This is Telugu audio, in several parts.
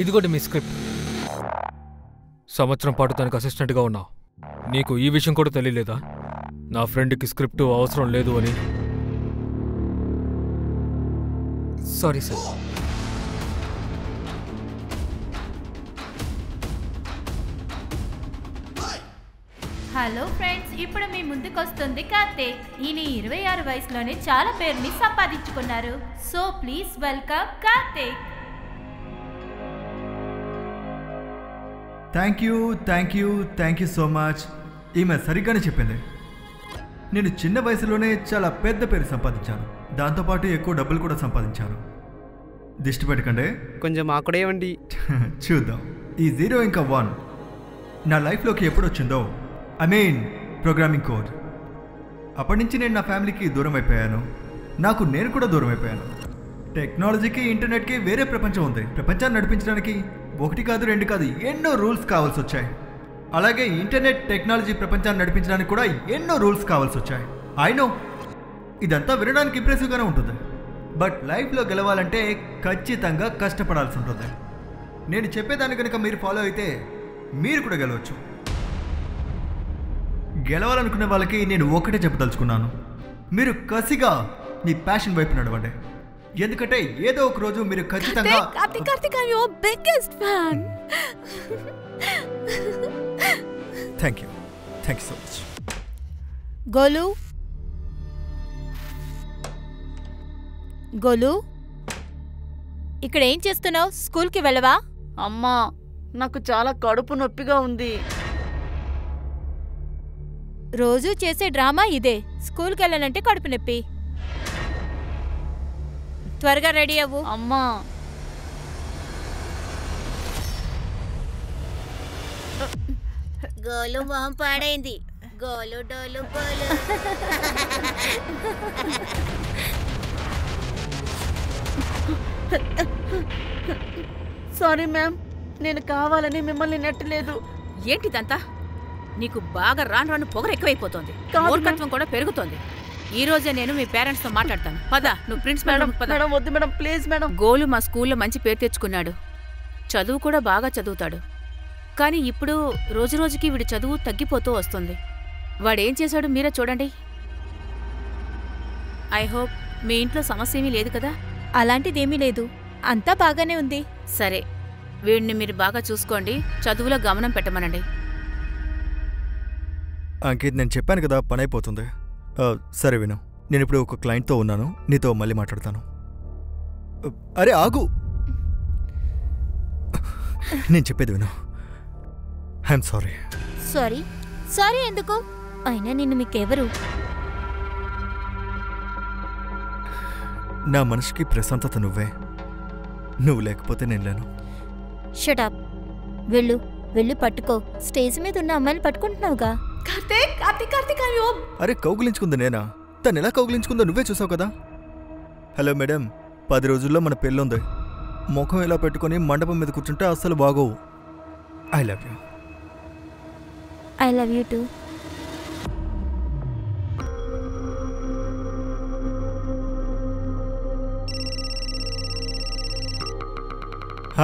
ఇదిగోటి మీ స్క్రిప్ట్. సంవత్సరం పాటు తనకు అసిస్టెంట్గా ఉన్నావు. నీకు ఈ విషయం కూడా తెలియలేదా? నా ఫ్రెండ్కి స్క్రిప్ట్ అవసరం లేదు అని. Sorry sir. హలో ఫ్రెండ్స్, ఇప్పుడు మీ ముందుకు వస్తుంది కార్తీక్. ఈయన 26 వయసులోనే చాలా పేరుని సంపాదించుకున్నారు. So please welcome Karthik. Thank you so much. ఈమె సరిగ్గానే చెప్పింది. నేను చిన్న వయసులోనే చాలా పెద్ద పేరు సంపాదించాను. దాంతోపాటు ఎక్కువ డబ్బులు కూడా సంపాదించాను. దిష్టి పెట్టకండి, కొంచెం మా కూడా ఇవ్వండి. చూద్దాం. ఈ 0 ఇంకా 1 నా లైఫ్లోకి ఎప్పుడు వచ్చిందో, ఐ మీన్ ప్రోగ్రామింగ్ కోడ్, అప్పటి నుంచి నేను నా ఫ్యామిలీకి దూరం అయిపోయాను. నేను కూడా దూరం అయిపోయాను. టెక్నాలజీకి, ఇంటర్నెట్కి వేరే ప్రపంచం ఉంది. ప్రపంచాన్ని నడిపించడానికి 1 కాదు 2 కాదు ఎన్నో రూల్స్ కావాల్సి వచ్చాయి. అలాగే ఇంటర్నెట్ టెక్నాలజీ ప్రపంచాన్ని నడిపించడానికి కూడా ఎన్నో రూల్స్ కావాల్సి వచ్చాయి. ఐ నో ఇదంతా వినడానికి ఇంప్రెసివ్గానే ఉంటుంది, బట్ లైఫ్లో గెలవాలంటే ఖచ్చితంగా కష్టపడాల్సి ఉంటుంది. నేను చెప్పేదాన్ని కనుక మీరు ఫాలో అయితే మీరు కూడా గెలవచ్చు. గెలవాలనుకునే వాళ్ళకి నేను ఒకటే చెప్పదలుచుకున్నాను, మీరు కసిగా మీ ప్యాషన్ వైపు నడవండి. ఎందుకంటే ఏదో ఒక రోజు మీరు ఖచ్చితంగా థ్యాంక్ యూ సో మచ్. గోలు, ఇక్కడ ఏం చేస్తున్నావు? స్కూల్కి వెళ్ళవా? అమ్మా, నాకు చాలా కడుపు నొప్పిగా ఉంది. రోజూ చేసే డ్రామా ఇదే. స్కూల్కి వెళ్ళాలంటే కడుపు నొప్పి. త్వరగా రెడీ అవ్వు. అమ్మా, గోలు మొహం పాడైంది. గోలు డోలు గోలు. సారీ మ్యామ్, నేను కావాలని మిమ్మల్ని నెట్టలేదు. ఏంటిదంతా? నీకు బాగా రాను పొగరు ఎక్కువైపోతుంది. మూర్ఖత్వం కూడా పెరుగుతోంది. ఈ రోజే నేను మీ పేరెంట్స్ తో మాట్లాడతాను. పద, నువ్వు ప్రిన్సిపల్ రూమ్ పద. మేడం వద్దు మేడం, ప్లీజ్ మేడం. గోలు మా స్కూల్లో మంచి పేరు తెచ్చుకున్నాడు. చదువు కూడా బాగా చదువుతాడు. కానీ ఇప్పుడు రోజురోజుకి వీడి చదువు తగ్గిపోతూ వస్తుంది. వాడేం చేశాడు మీరే చూడండి. ఐ హోప్ మీ ఇంట్లో సమస్య ఏమీ లేదు కదా? అలాంటిదేమీ లేదు, అంతా బాగానే ఉంది. సరే, వీడిని మీరు బాగా చూసుకోండి. చదువులో గమనం పెట్టమనండి. అంకిత్, నేను చెప్పాను కదా పని అయిపోతుంది. సరే విను, నేను ఇప్పుడు ఒక క్లయింట్తో ఉన్నాను, నీతో మళ్ళీ మాట్లాడతాను. అరే ఆగు, నేను చెప్పేది విను. I'm sorry. సారీ ఎందుకు? అయినా నిన్ను మీకెవరు? నా మనసుకి ప్రశాంతత నువ్వే. నువ్వు లేకపోతే నేను లేను. షటప్. వెళ్ళు పట్టుకో. స్టేజ్ మీద ఉన్న అమ్మాయిని పట్టుకుంటున్నావుగా. అరే కౌగులించుకుంది నేనా? తను ఎలా కౌగులించుకుందో నువ్వే చూసావు కదా. హలో మేడం, 10 రోజుల్లో మన పెళ్ళుంది. ముఖం ఇలా పెట్టుకుని మండపం మీద కూర్చుంటే అస్సలు బాగోవు. I love you. I love you too.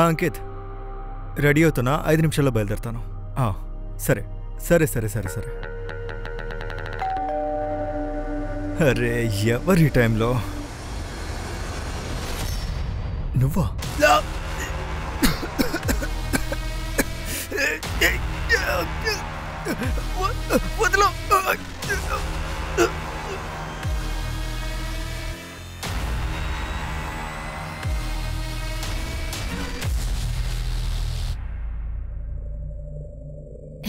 Ankit, ready అవుతున్నా, 5 నిమిషాల్లో బయలుదేరుతాను. సరే సరే సరే సరే సరే. అరే ఎవరి టైంలో నువ్వా? వదిలో.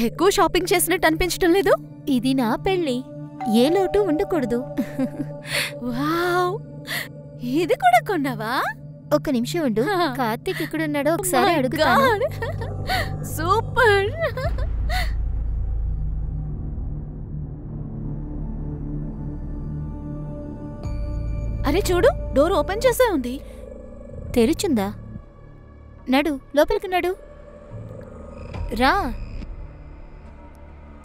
ఎక్కువ షాపింగ్ చేసినట్టు అనిపించటం లేదు. ఇది నా పెళ్ళి, ఏ లోటు ఉండకూడదు. వావ్, ఇది కూడా కొన్నావా? ఒక్క నిమిషం ఉండు, కార్తీక్ ఎక్కడున్నాడో ఒకసారి అడుగుతాను. సూపర్. అరే చూడు, డోర్ ఓపెన్ చేసే ఉంది. తెరుచుందా? నడు లోపలికి, నడు. రా.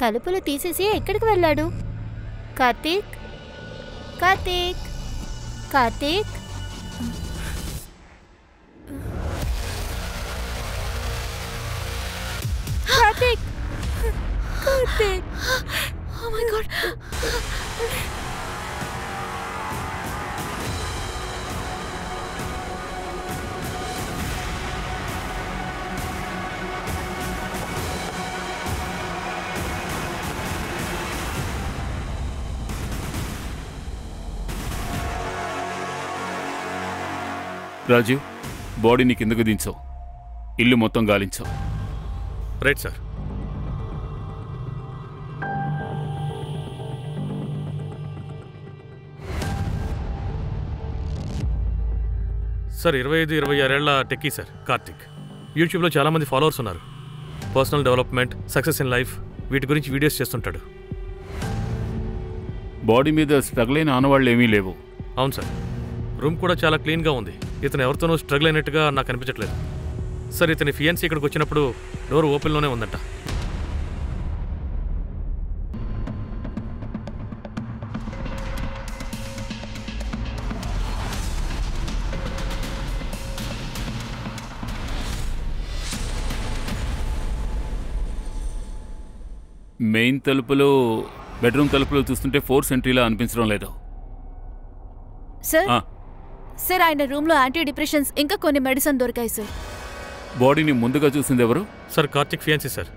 తలుపులు తీసేసి ఎక్కడికి వెళ్ళాడు? Karthik, Karthik, Karthik. Karthik Karthik oh my god Rajeev, బాడీని కిందకు దించో. ఇల్లు మొత్తం గాలించో. Right sir. సార్ 25-26 ఏళ్ల టెక్కీ సార్ కార్తిక్. యూట్యూబ్లో చాలామంది ఫాలోవర్స్ ఉన్నారు. Personal development, success in life వీటి గురించి వీడియోస్ చేస్తుంటాడు. బాడీ మీద స్ట్రగుల్ అయిన ఆనవాళ్ళు ఏమీ లేవు. అవును సార్. రూమ్ కూడా చాలా క్లీన్గా ఉంది. ఇతను ఎవరితోనూ స్ట్రగుల్ అయినట్టుగా నాకు అనిపించట్లేదు సార్. ఇతని ఫియాన్సీ ఇక్కడికి వచ్చినప్పుడు డోర్ ఓపెన్లోనే ఉందంట. మెయిన్ తలుపులు, బెడ్రూమ్ తలుపులు చూస్తుంటే ఫోర్స్ ఎంట్రీలా అనిపించడం లేదు. సార్ సార్ ఆయన రూమ్లో యాంటీ డిప్రెషన్స్ ఇంకా కొన్ని మెడిసిన్ దొరికాయి సార్. బాడీని ముందుగా చూసింది ఎవరు? Sir Karthik fiancée sir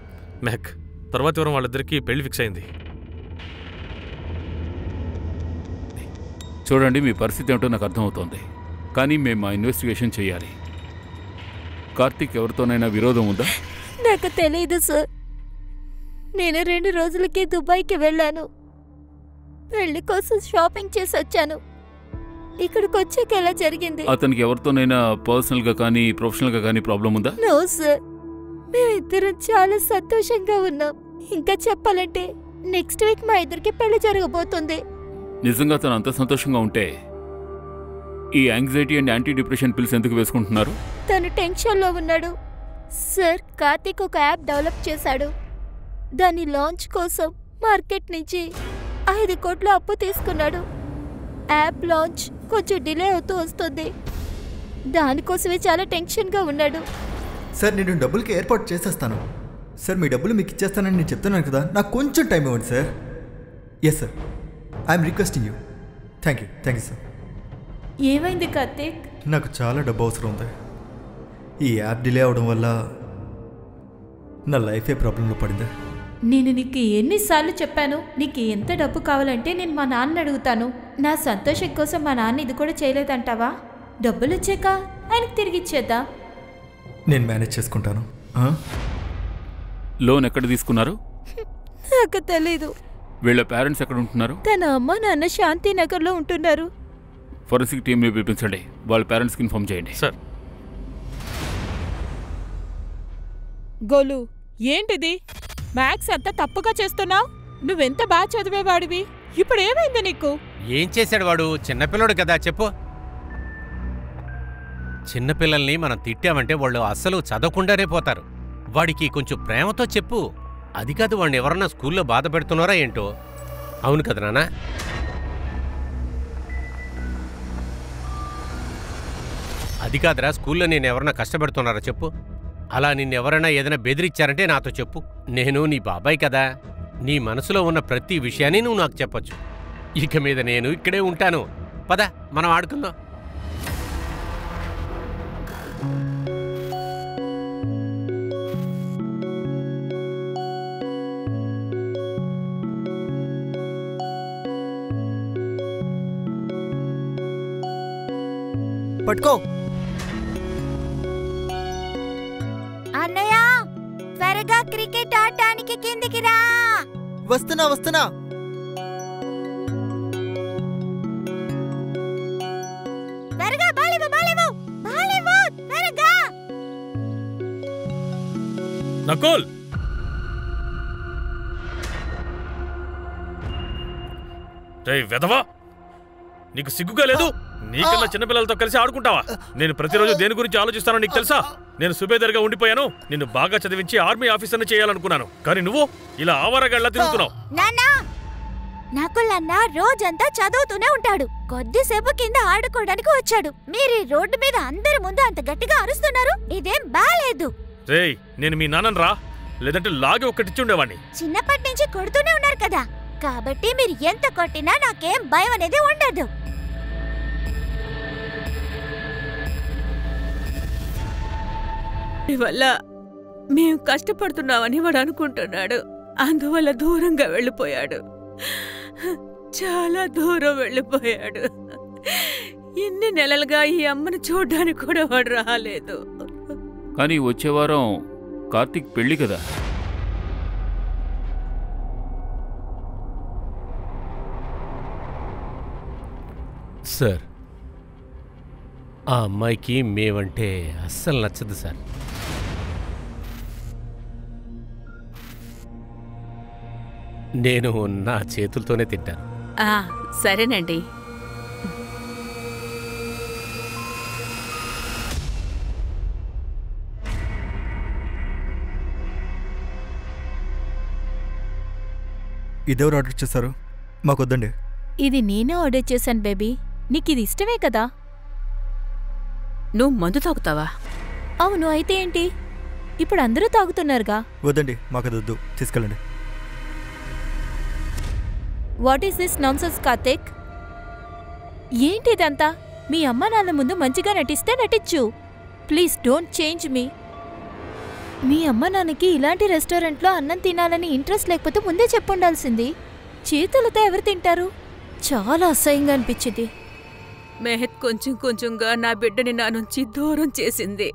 Mehak. తర్వాత ఎవరు వాళ్ళిద్దరికీ పెళ్లి ఫిక్స్ అయింది. చూడండి, మీ పరిస్థితి ఏమిటో నాకు అర్థమవుతోంది, కానీ మేము మా ఇన్వెస్టిగేషన్ చేయాలి. కార్తిక్ ఎవరితోనైనా విరోధం ఉందా? నాకు తెలీదు సార్. నేను 2 రోజులకి దుబాయ్కి వెళ్ళాను. పెళ్లి కోసం షాపింగ్ చేసి వచ్చాను. ఇక్కడికి వచ్చాక ఎలా జరిగింది? అతనికి ఎవరితోనైనా పర్సనల్గా కానీ ప్రొఫెషనల్గా కానీ ప్రాబ్లం ఉందా? No sir. మేమిద్దరం చాలా సంతోషంగా ఉన్నాం. ఇంకా చెప్పాలంటే నెక్స్ట్ వీక్ మా ఇద్దరికి పెళ్లి జరగబోతుంది. నిజంగా తను అంత సంతోషంగా ఉంటే ఈ anxiety and anti depression pills ఎందుకు వేసుకుంటున్నారు? తను టెన్షన్లో ఉన్నాడు సార్. కార్తిక్ ఒక యాప్ డెవలప్ చేశాడు. దాని లాంచ్ కోసం మార్కెట్ నుంచి 5 కోట్ల అప్పు తీసుకున్నాడు. యాప్ లాంచ్ కొంచెం డిలే అవుతూ వస్తుంది. దానికోసమే చాలా టెన్షన్గా ఉన్నాడు. సార్ నేను డబ్బులకి ఏర్పాటు చేసేస్తాను సార్. మీ డబ్బులు మీకు ఇచ్చేస్తానని నేను చెప్తున్నాను కదా. నాకు కొంచెం టైం ఇవ్వండి sir. Yes sir, I'm requesting you. Thank you sir. ఏమైంది కార్తిక్? నాకు చాలా డబ్బు అవసరం ఉంది. ఈ యాప్ డిలే అవడం వల్ల నా లైఫే ప్రాబ్లంలో పడింది. నేను నీకు ఎన్నిసార్లు చెప్పాను, నీకు ఎంత డబ్బు కావాలంటే నేను మా నాన్న అడుగుతాను. నా సంతోషం కోసం మా నాన్న ఇది కూడా చేయలేదంటావా? డబ్బులు వచ్చాక ఆయనకు తిరిగి ఇచ్చేద్దాం. నేను మేనేజ్ చేసుకుంటాను. లోన్ ఎక్కడ తీసుకున్నారు? నాకు తెలీదు. వీళ్ళ పేరెంట్స్ ఎక్కడ ఉంటున్నారు? తన అమ్మ నాన్న శాంతినగర్లో ఉంటున్నారు. ఫోరెన్సిక్ టీమ్ని పిలిపించండి. వాళ్ళ పేరెంట్స్కి ఇన్ఫార్మ్ చేయండి. సార్. గోలు, ఏంటిది? మ్యాథ్స్ అంతా తప్పుగా చేస్తున్నావు. నువ్వెంత బాగా చదివేవాడివి, ఇప్పుడు ఏమైంది నీకు? ఏం చేశాడు వాడు? చిన్నపిల్లడు కదా, చెప్పు. చిన్నపిల్లల్ని మనం తిట్టామంటే వాళ్ళు అస్సలు చదవకుండానే పోతారు. వాడికి కొంచెం ప్రేమతో చెప్పు. అది కాదు, వాడిని ఎవరన్నా స్కూల్లో బాధ పెడుతున్నారా ఏంటో. అవును కదా నాన్న? అది కాదురా, స్కూల్లో నేను ఎవరన్నా కష్టపెడుతున్నారా చెప్పు. అలా నిన్నెవరైనా ఏదైనా బెదిరించారంటే నాతో చెప్పు. నేను నీ బాబాయ్ కదా. నీ మనసులో ఉన్న ప్రతి విషయాన్ని నువ్వు నాకు చెప్పొచ్చు. ఇక మీద నేను ఇక్కడే ఉంటాను. పద, మనం ఆడుకుందాం. పట్టుకో. అన్నయ్య, త్వరగా క్రికెట్ ఆడటానికి కిందికి రా. వస్తున్నా. త్వరగా బాలివు త్వరగా. నకుల్, వెదవా, నీకు సిగ్గుగా లేదు? నీకన్నా చిన్నపిల్లలతో కలిసి ఆడుకుంటావా? నేను ప్రతిరోజు దేని గురించి ఆలోచిస్తానో నీకు తెలుసా? నేను సుబేదర్గా ఉండిపోయాను. నిన్ను బాగా చదివించి ఆర్మీ ఆఫీసర్ని చేయాలనుకున్నాను, కానీ నువ్వు ఇలా ఆవారగాళ్ళ తిరుగుతున్నావు. నాన్నా, నకులన్న రోజంతా చదువుతూనే ఉంటాడు. కొద్దిసేపు కింద ఆడుకోవడానికి వచ్చాడు. మీరు ఈ రోడ్డు మీద అందరి ముందు అంత గట్టిగా అరుస్తున్నారు. ఇదేం బాలేదు. రేయ్, నేను మీ నాన్నను రా. లేదంటే లాగి ఒక్కటిచ్చి ఉండేవాడిని. చిన్నప్పటి నుంచి కొడుతూనే ఉన్నారు కదా, కాబట్టి మీరు ఎంత కొట్టినా నాకేం భయం అనేది ఉండదు. వల్ల మేం కష్టపడుతున్నామని వాడు అనుకుంటున్నాడు. అందువల్ల దూరంగా వెళ్ళిపోయాడు. చాలా దూరం వెళ్ళిపోయాడు. ఇన్ని నెలలుగా ఈ అమ్మను చూడ్డానికి కూడా వాడు రాలేదు. కానీ వచ్చే వారం కార్తీక్ పెళ్లి కదా. సార్, ఆ అమ్మాయికి మేమంటే అస్సలు నచ్చదు సార్. నేను నా చేతులతోనే తింటాను. సరేనండి. ఇదెవరు ఆర్డర్ చేశారు? మాకొద్దండి. ఇది నేనే ఆర్డర్ చేశాను బేబీ. నీకిది ఇష్టమే కదా? నువ్వు మందు తాగుతావా? అవును, అయితే ఏంటి? ఇప్పుడు అందరూ తాగుతున్నారుగా. వద్దండి, మాకదొద్దు, తీసుకెళ్ళండి. What is this nonsense Karthik? ఏంటిదంతా? మీ అమ్మ నాన్న ముందు మంచిగా నటిస్తే నటించు. ప్లీజ్ డోంట్ చేంజ్ మీ. మీ అమ్మ నాన్నకి ఇలాంటి రెస్టారెంట్లో అన్నం తినాలని ఇంట్రెస్ట్ లేకపోతే ముందే చెప్పుండాల్సింది. చేతులతో ఎవరు తింటారు? చాలా అసహ్యంగా అనిపించింది. మెహత్ కొంచెం కొంచెంగా నా బిడ్డని నా నుంచి దూరం చేసింది.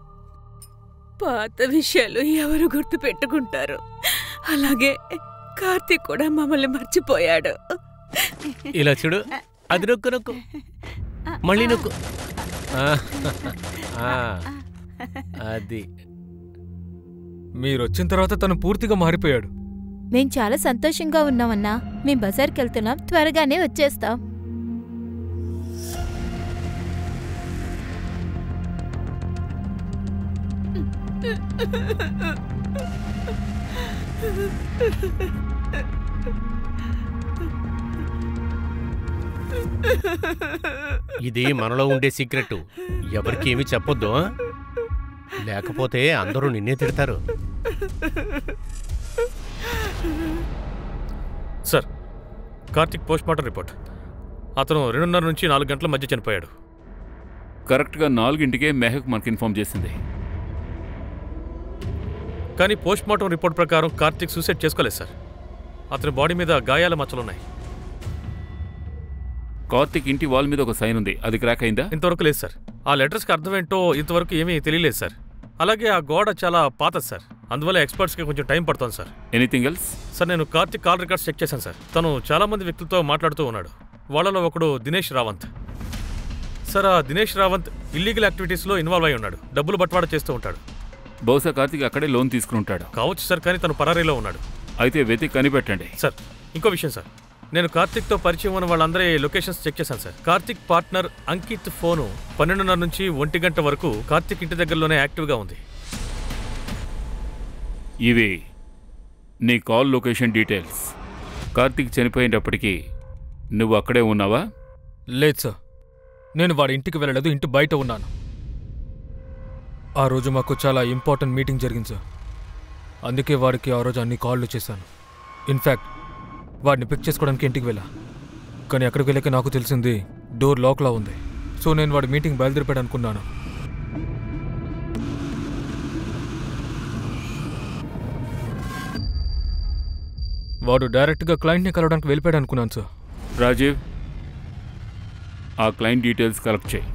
పాత విషయాలు ఎవరు గుర్తు పెట్టుకుంటారు? అలాగే కార్తీక్ కూడా మమ్మల్ని మర్చిపోయాడు. ఇలా చూడు, అది నొక్కు నొక్కు, మళ్ళీ నొక్కు. అది మీరొచ్చిన తర్వాత తను పూర్తిగా మారిపోయాడు. మేం చాలా సంతోషంగా ఉన్నామన్నా. మేం బజార్కి వెళ్తున్నాం, త్వరగానే వచ్చేస్తాం. ఇది మనలో ఉండే సీక్రెట్, ఎవరికి ఏమీ చెప్పొద్దు. లేకపోతే అందరూ నిన్నే తిడతారు. Sir, Karthik postmortem report. అతను 2:30 నుంచి 4 గంటల మధ్య చనిపోయాడు. కరెక్ట్గా 4ంటికే మెహక్ మనకి ఇన్ఫార్మ్ చేసింది. కానీ పోస్ట్మార్టం రిపోర్ట్ ప్రకారం కార్తిక్ సూసైడ్ చేసుకోలేదు సార్. అతని బాడీ మీద గాయాల మచ్చలున్నాయి. కార్తిక్ ఇంటి వాల్ మీద ఒక సైన్ ఉంది, అది క్రాక్ అయిందా? ఇంతవరకు లేదు సార్. ఆ లెటర్స్కి అర్థమేంటో ఇంతవరకు ఏమీ తెలియలేదు సార్. అలాగే ఆ గోడ చాలా పాతది సార్, అందువల్ల ఎక్స్పర్ట్స్కి కొంచెం టైం పడుతుంది సార్. Anything else? సార్, నేను కార్తిక్ కాల్ రికార్డ్స్ చెక్ చేశాను సార్. తను చాలా మంది వ్యక్తులతో మాట్లాడుతూ ఉన్నాడు. వాళ్ళలో ఒకడు దినేష్ రావంత్. సార్, ఆ దినేష్ రావంత్ ఇల్లీగల్ యాక్టివిటీస్లో ఇన్వాల్వ్ అయి ఉన్నాడు. డబ్బులు బట్వాడా చేస్తూ ఉంటాడు. బహుశా కార్తిక్ అక్కడే లోన్ తీసుకుని ఉంటాడు. కావచ్చు సార్, కానీ తను పరారీలో ఉన్నాడు. అయితే వెతికి కనిపెట్టండి. సార్, ఇంకో విషయం సార్, నేను కార్తిక్తో పరిచయం ఉన్న వాళ్ళందరి లొకేషన్స్ చెక్ చేశాను sir. Karthik partner Ankit phone 12:30 నుంచి 1 గంట వరకు కార్తిక్ ఇంటి దగ్గరలోనే యాక్టివ్గా ఉంది. ఇవి నీ కాల్ లొకేషన్ డీటెయిల్స్. కార్తిక్ చనిపోయేటప్పటికీ నువ్వు అక్కడే ఉన్నావా? లేదు సార్, నేను వాడి ఇంటికి వెళ్ళలేదు, ఇంటి బయట ఉన్నాను. ఆ రోజు మాకు చాలా ఇంపార్టెంట్ మీటింగ్ జరిగింది సార్. అందుకే వాడికి ఆ రోజు అన్ని కాళ్ళు చేశాను. ఇన్ఫ్యాక్ట్ వాడిని పిక్ చేసుకోవడానికి ఇంటికి వెళ్ళా. కానీ అక్కడికి వెళ్ళాక నాకు తెలిసింది డోర్ లాక్లా ఉంది. సో నేను వాడి మీటింగ్ బయలుదేరిపోయాడు అనుకున్నాను. వాడు డైరెక్ట్గా క్లయింట్ని కలవడానికి వెళ్ళిపోయాడు అనుకున్నాను సార్. రాజీవ్, ఆ క్లయింట్ డీటెయిల్స్ కలెక్ట్ చేయి.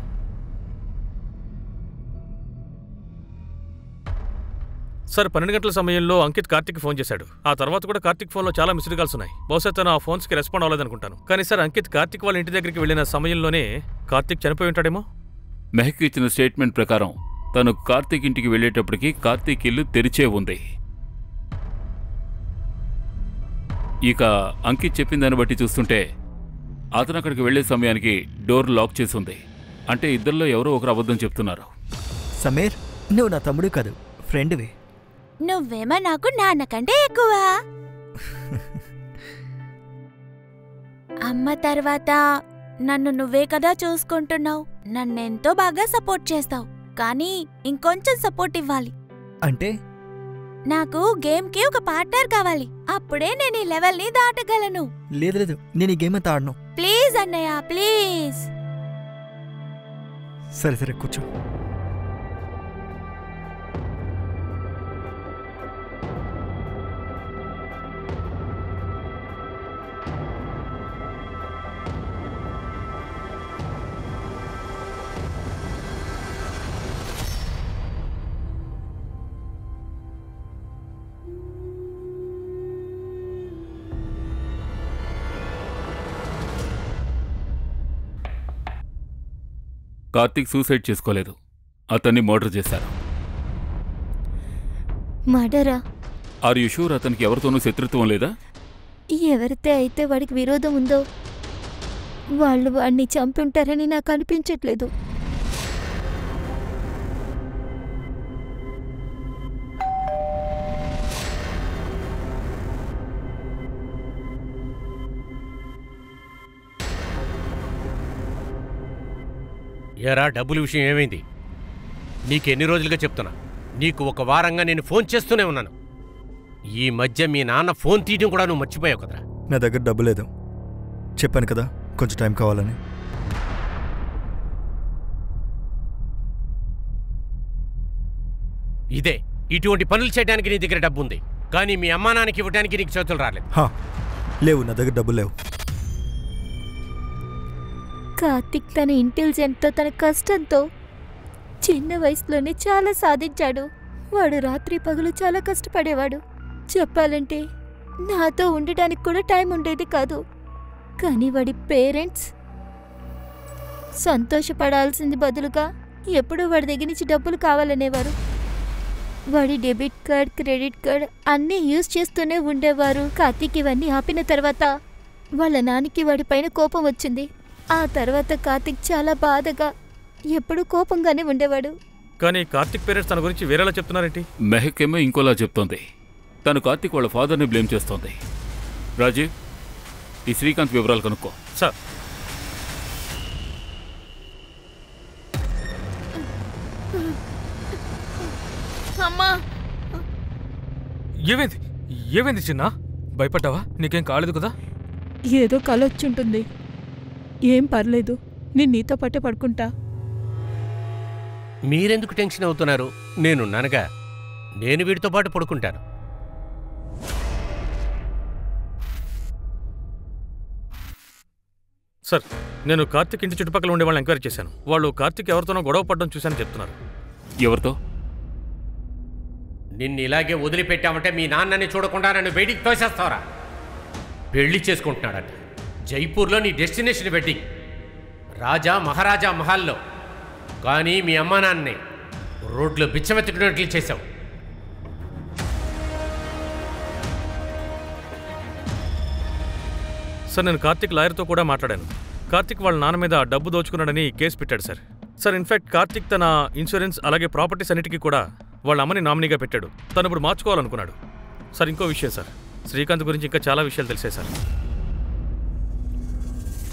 సార్, 12 గంటల సమయంలో అంకిత్ కార్తిక్ ఫోన్ చేశాడు. ఆ తర్వాత కూడా కార్తిక్ ఫోన్లో చాలా మిస్డ్ కాల్స్ ఉన్నాయి. బహుశా తను ఆ ఫోన్స్కి రెస్పాండ్ అవ్వలేదనుకుంటాను. కానీ సార్, అంకిత్ కార్తిక్ వాళ్ళ ఇంటి దగ్గరికి వెళ్ళిన సమయంలోనే కార్తిక్ చనిపోయి ఉంటాడేమో. మెహక్ ఇచ్చిన స్టేట్మెంట్ ప్రకారం తను కార్తిక్ ఇంటికి వెళ్ళేటప్పటికి కార్తిక్ ఇల్లు తెరిచే ఉంది. ఇక అంకిత్ చెప్పిన దాన్ని బట్టి చూస్తుంటే అతను అక్కడికి వెళ్లే సమయానికి డోర్ లాక్ చేసి ఉంది. అంటే ఇద్దరిలో ఎవరో ఒకరు అబద్ధం చెప్తున్నారు. సమీర్, నువ్వు నా తమ్ముడు కాదు, ఫ్రెండ్వి. నువ్వేమో నాకు నాన్నకంటే ఎక్కువ. అమ్మ తర్వాత నన్ను నువ్వే కదా చూసుకుంటున్నావు. నన్నెంతో బాగా సపోర్ట్ చేస్తావు, కానీ ఇంకొంచెం సపోర్ట్ ఇవ్వాలి. అంటే నాకు గేమ్ కి ఒక పార్ట్నర్ కావాలి. అప్పుడే నేను ఈ లెవెల్ ని దాటగలను. లేదు లేదు, నేను ఈ గేమ్ అంతా ఆడను. ప్లీజ్ అన్నయ్య, ప్లీజ్. సరే సరే కూర్చో. కార్తీక్ సూసైడ్ చేసుకోలేదు, అతన్ని మర్డర్ చేశారు. మర్డరా? ఆర్ యు షూర్ అతనికి ఎవరితోనూ శత్రుత్వం లేదా? ఎవరితే అయితే వాడికి విరోధం ఉందో వాళ్ళు వాడిని చంపుంటారని నాకు అనిపించట్లేదు. ఏరా, డబ్బుల విషయం ఏమైంది? నీకెన్ని రోజులుగా చెప్తున్నా, నీకు ఒక వారంగా నేను ఫోన్ చేస్తూనే ఉన్నాను. ఈ మధ్య మీ నాన్న ఫోన్ తీయడం కూడా నువ్వు మర్చిపోయావు కదరా. నా దగ్గర డబ్బు లేదు, చెప్పాను కదా కొంచెం టైం కావాలని. ఇదే, ఇటువంటి పనులు చేయడానికి నీ దగ్గర డబ్బు ఉంది, కానీ మీ అమ్మా నాన్నకి ఇవ్వడానికి నీకు చేతులు రాలేదు. లేవు, నా దగ్గర డబ్బు లేవు. కార్తిక్ తన ఇంటెలిజెంట్తో, తన కష్టంతో చిన్న వయసులోనే చాలా సాధించాడు. వాడు రాత్రి పగలు చాలా కష్టపడేవాడు. చెప్పాలంటే నాతో ఉండటానికి కూడా టైం ఉండేది కాదు. కానీ వాడి పేరెంట్స్ సంతోషపడాల్సింది బదులుగా ఎప్పుడూ వాడి దగ్గర నుంచి డబ్బులు కావాలనేవారు. వాడి డెబిట్ కార్డ్, క్రెడిట్ కార్డ్ అన్నీ యూజ్ చేస్తూనే ఉండేవారు. కార్తీక్ ఇవన్నీ ఆపిన తర్వాత వాళ్ళ నాన్నకి వాడిపైన కోపం వచ్చింది. ఆ తర్వాత కార్తీక్ చాలా బాధగా, ఎప్పుడూ కోపంగానే ఉండేవాడు. కానీ కార్తీక్ పేరెంట్స్ తన గురించి వేరేలా చెప్తున్నారేంటి? మెహక్ ఏమో ఇంకోలా చెప్తోంది. తను కార్తీక్ వాళ్ళ ఫాదర్ని బ్లేమ్ చేస్తోంది. రాజీవ్, ఈ శ్రీకాంత్ వివరాలు కనుక్కో. సార్. అమ్మా, ఏమైంది? ఏమైంది చిన్న? భయపడ్డావా? నీకేం కాలేదు కదా? ఏదో కలొచ్చుంటుంది. ఏం పర్లేదు, నేను నీతో పాటే పడుకుంటా. మీరెందుకు టెన్షన్ అవుతున్నారు? నేనున్నానుగా, నేను వీడితో పాటు పడుకుంటాను. సార్, నేను కార్తీక్ ఇంటి చుట్టుపక్కల ఉండే వాళ్ళని ఎంక్వైరీ చేశాను. వాళ్ళు కార్తీక్ ఎవరితోనో గొడవ పడడం చూశానని చెప్తున్నారు. ఎవరితో? నిన్ను ఇలాగే వదిలిపెట్టామంటే మీ నాన్నని చూడకుండా నన్ను బయటికి తోసేస్తావరా? పెళ్లి చేసుకుంటున్నాడట. జైపూర్లో నీ డెస్టినేషన్ వెడ్డింగ్, రాజా మహారాజా మహల్లో. కానీ మీ అమ్మా నాన్నని రోడ్లో బిచ్చమెత్తుకున్నట్లు చేశావు. సార్, నేను కార్తీక్ లాయర్తో కూడా మాట్లాడాను. కార్తీక్ వాళ్ళ నాన్న మీద డబ్బు దోచుకున్నాడని కేసు పెట్టాడు సార్. సార్, ఇన్ఫాక్ట్ కార్తీక్ తన ఇన్సూరెన్స్ అలాగే ప్రాపర్టీస్ అన్నిటికీ కూడా వాళ్ళ అమ్మని నామినీగా పెట్టాడు. తను ఇప్పుడు మార్చుకోవాలనుకున్నాడు. సార్, ఇంకో విషయం సార్, శ్రీకాంత్ గురించి ఇంకా చాలా విషయాలు తెలిసాయి సార్.